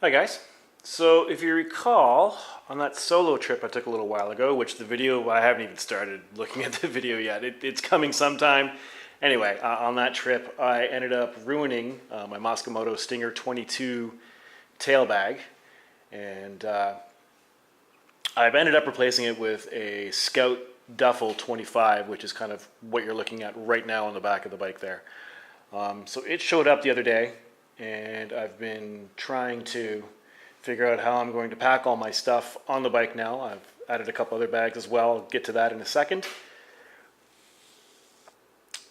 Hi guys. So if you recall, on that solo trip I took a little while ago, which the video, I haven't even started looking at the video yet. It's coming sometime. Anyway, on that trip I ended up ruining my Mosko Moto Stinger 22 tail bag, and I've ended up replacing it with a Scout Duffle 25, which is kind of what you're looking at right now on the back of the bike there. So it showed up the other day, and I've been trying to figure out how I'm going to pack all my stuff on the bike now. I've added a couple other bags as well. I'll get to that in a second.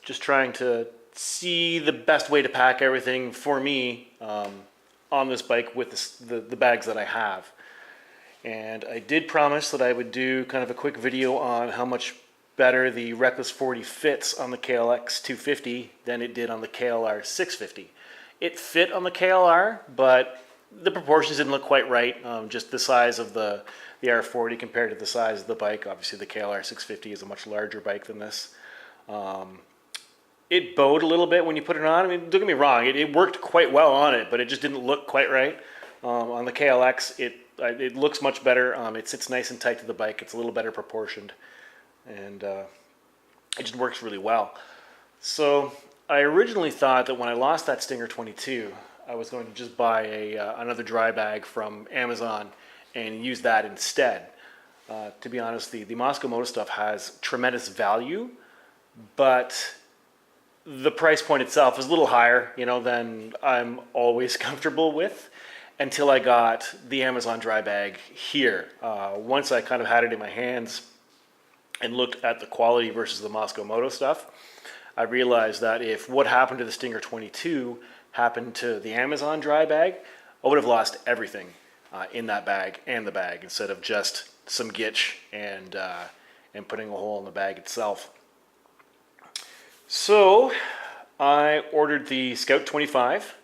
Just trying to see the best way to pack everything for me on this bike with the bags that I have. And I did promise that I would do kind of a quick video on how much better the Reckless 40 fits on the KLX 250 than it did on the KLR 650. It fit on the KLR, but the proportions didn't look quite right. Just the size of the R40 compared to the size of the bike. Obviously the KLR 650 is a much larger bike than this. It bowed a little bit when you put it on. I mean, don't get me wrong, it worked quite well on it, but it just didn't look quite right. On the KLX, it looks much better. It sits nice and tight to the bike. It's a little better proportioned, and it just works really well. So I originally thought that when I lost that Stinger 22, I was going to just buy another dry bag from Amazon and use that instead. To be honest, the Mosko Moto stuff has tremendous value, but the price point itself is a little higher, than I'm always comfortable with, until I got the Amazon dry bag here. Once I kind of had it in my hands and looked at the quality versus the Mosko Moto stuff, I realized that if what happened to the Stinger 22 happened to the Amazon dry bag, I would have lost everything in that bag and the bag, instead of just some gitch and putting a hole in the bag itself. So I ordered the Scout 25,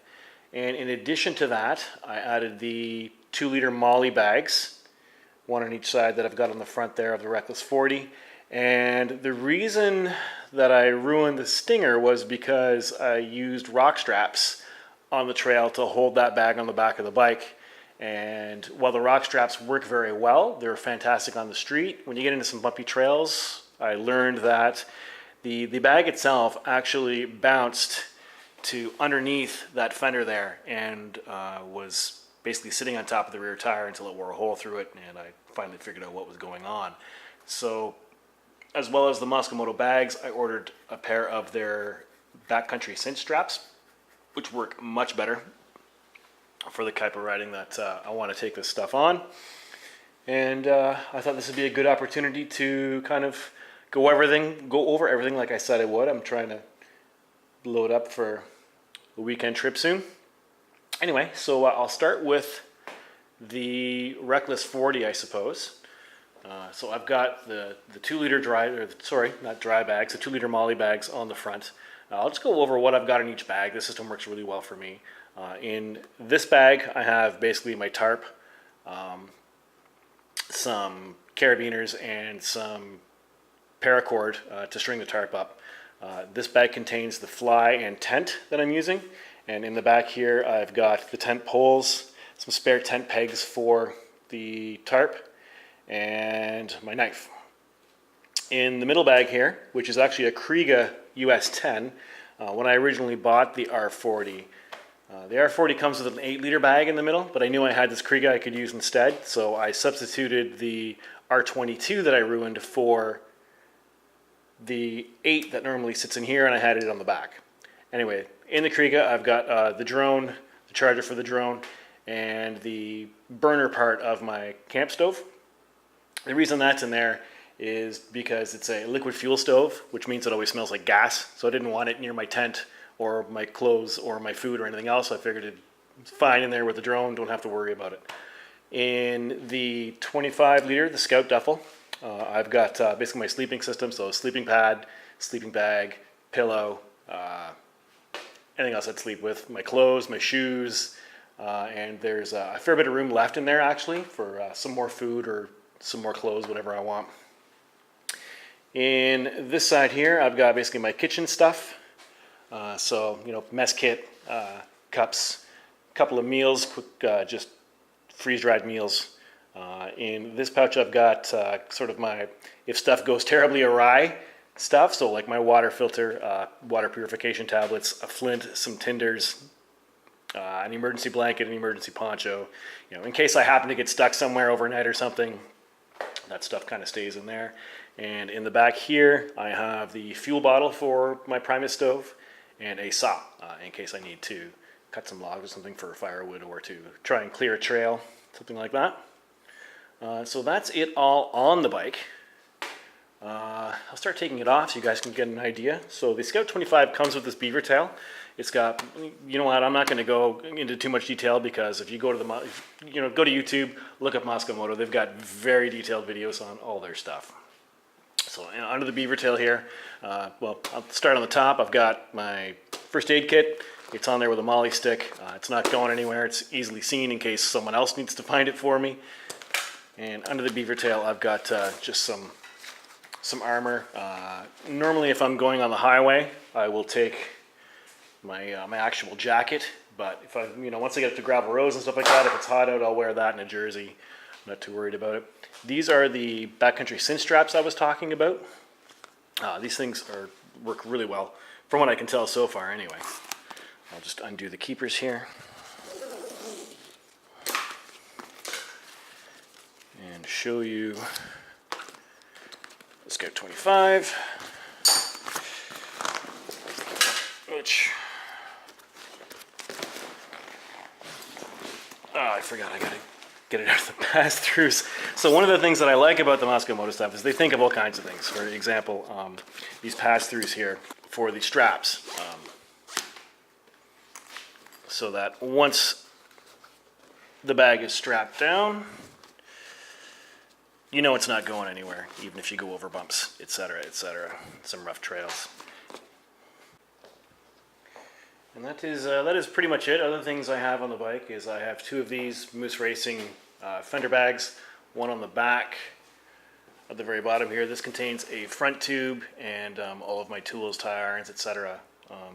and in addition to that, I added the 2-liter Molly bags, one on each side that I've got on the front there of the Reckless 40. And the reason that I ruined the Stinger was because I used rock straps on the trail to hold that bag on the back of the bike. And while the rock straps work very well, they're fantastic on the street, when you get into some bumpy trails, I learned that the bag itself actually bounced to underneath that fender there, and was basically sitting on top of the rear tire until it wore a hole through it, and I finally figured out what was going on. So, as well as the Mosko Moto bags, I ordered a pair of their Backcountry Cinch straps, which work much better for the type of riding that I want to take this stuff on. And I thought this would be a good opportunity to kind of go over everything like I said I would. I'm trying to load up for a weekend trip soon. Anyway, so I'll start with the Reckless 40, I suppose. So I've got the 2-liter dry bags, the 2-liter Molly bags on the front. I'll just go over what I've got in each bag. This system works really well for me. In this bag, I have basically my tarp, some carabiners, and some paracord to string the tarp up. This bag contains the fly and tent that I'm using, and in the back here I've got the tent poles, some spare tent pegs for the tarp, and my knife. In the middle bag here, which is actually a Kriega US 10, when I originally bought the R40, the R40 comes with an 8-liter bag in the middle, but I knew I had this Kriega I could use instead, so I substituted the R22 that I ruined for the 8 that normally sits in here, and I had it on the back. Anyway, in the Kriega I've got the drone, the charger for the drone, and the burner part of my camp stove. The reason that's in there is because it's a liquid fuel stove, which means it always smells like gas, so I didn't want it near my tent or my clothes or my food or anything else. I figured it's fine in there with the drone, don't have to worry about it. In the 25-liter, the Scout Duffle, I've got basically my sleeping system, so sleeping pad, sleeping bag, pillow, anything else I'd sleep with, my clothes, my shoes, and there's a fair bit of room left in there actually for some more food or some more clothes, whatever I want. In this side here, I've got basically my kitchen stuff, so mess kit, cups, couple of meals, quick just freeze-dried meals. In this pouch I've got sort of my, if stuff goes terribly awry stuff, so like my water filter, water purification tablets, a flint, some tinders, an emergency blanket, an emergency poncho. You know, in case I happen to get stuck somewhere overnight or something, that stuff kind of stays in there. And in the back here, I have the fuel bottle for my Primus stove and a saw in case I need to cut some logs or something for firewood or to try and clear a trail, something like that. So that's it all on the bike. I'll start taking it off so you guys can get an idea. So the Scout 25 comes with this beaver tail. It's got, you know what, I'm not going to go into too much detail because if you go to go to YouTube, look up Mosko Moto, they've got very detailed videos on all their stuff. So under the beaver tail here, well, I'll start on the top. I've got my first aid kit. It's on there with a molly stick. It's not going anywhere. It's easily seen in case someone else needs to find it for me. And under the beaver tail, I've got just some armor. Normally, if I'm going on the highway, I will take my my actual jacket. But if I, once I get up to gravel roads and stuff like that, if it's hot out, I'll wear that in a jersey. I'm not too worried about it. These are the Backcountry cinch straps I was talking about. These things work really well, from what I can tell so far. Anyway, I'll just undo the keepers here. And show you the Scout 25, which, I forgot I gotta get it out of the pass-throughs. So one of the things that I like about the Mosko Moto stuff is they think of all kinds of things. For example, these pass-throughs here for the straps, so that once the bag is strapped down, you know it's not going anywhere, even if you go over bumps, etc., some rough trails. And that is pretty much it. Other things I have on the bike is I have two of these Moose Racing fender bags, one on the back at the very bottom here. This contains a front tube and all of my tools, tie irons, etc.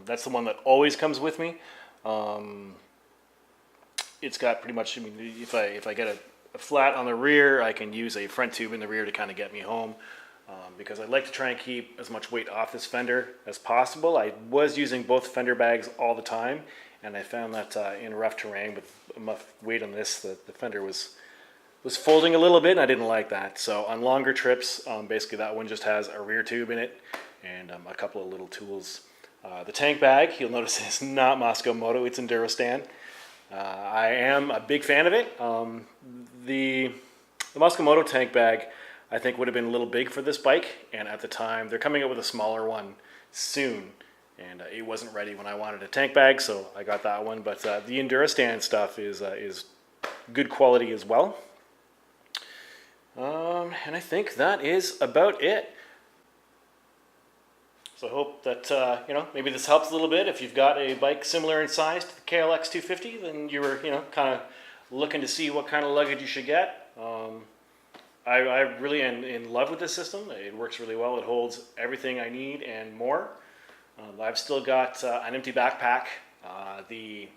That's the one that always comes with me. It's got pretty much, if I get a flat on the rear, I can use a front tube in the rear to kind of get me home, because I like to try and keep as much weight off this fender as possible. I was using both fender bags all the time, and I found that in rough terrain with enough weight on this, the fender was folding a little bit, and I didn't like that. So on longer trips, basically that one just has a rear tube in it and a couple of little tools. The tank bag, you'll notice, is not Mosko Moto, it's Endurostan. I am a big fan of it. The Mosko Moto tank bag, I think, would have been a little big for this bike, and at the time, they're coming out with a smaller one soon, and it wasn't ready when I wanted a tank bag, so I got that one. But the Endurostan stuff is good quality as well. And I think that is about it. So I hope that, maybe this helps a little bit. If you've got a bike similar in size to the KLX 250, then you were, kind of looking to see what kind of luggage you should get. I really am in love with this system. It works really well. It holds everything I need and more. I've still got an empty backpack. The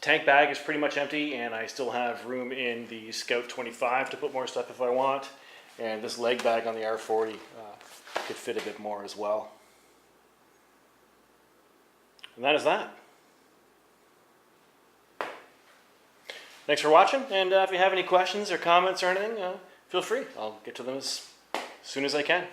tank bag is pretty much empty, and I still have room in the Scout 25 to put more stuff if I want. And this leg bag on the R40 could fit a bit more as well. And that is that. Thanks for watching, and if you have any questions or comments or anything, feel free. I'll get to them as soon as I can.